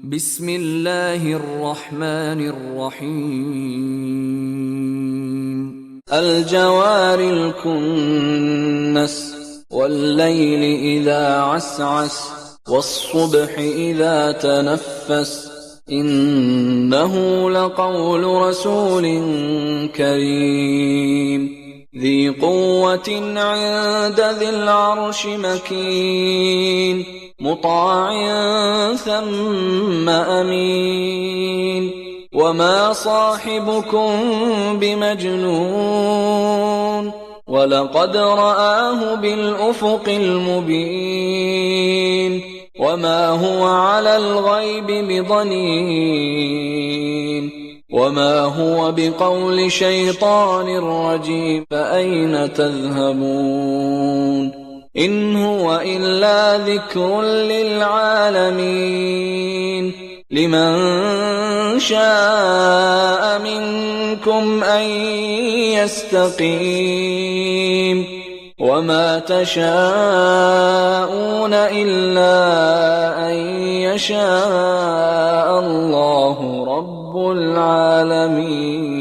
بسم الله الرحمن الرحيم الجوار الكنس والليل إذا عسعس والصبح إذا تنفس إنه لقول رسول كريم ذي قوة عند ذي العرش مكين مطاع ثم أمين وما صاحبكم بمجنون ولقد رآه بالأفق المبين وما هو على الغيب بضنين وما هو بقول شيطان رجيم فأين تذهبون إن هو إلا ذكر للعالمين لمن شاء منكم أن يستقيم وما تشاءون إلا أن يشاء الله رب العالمين.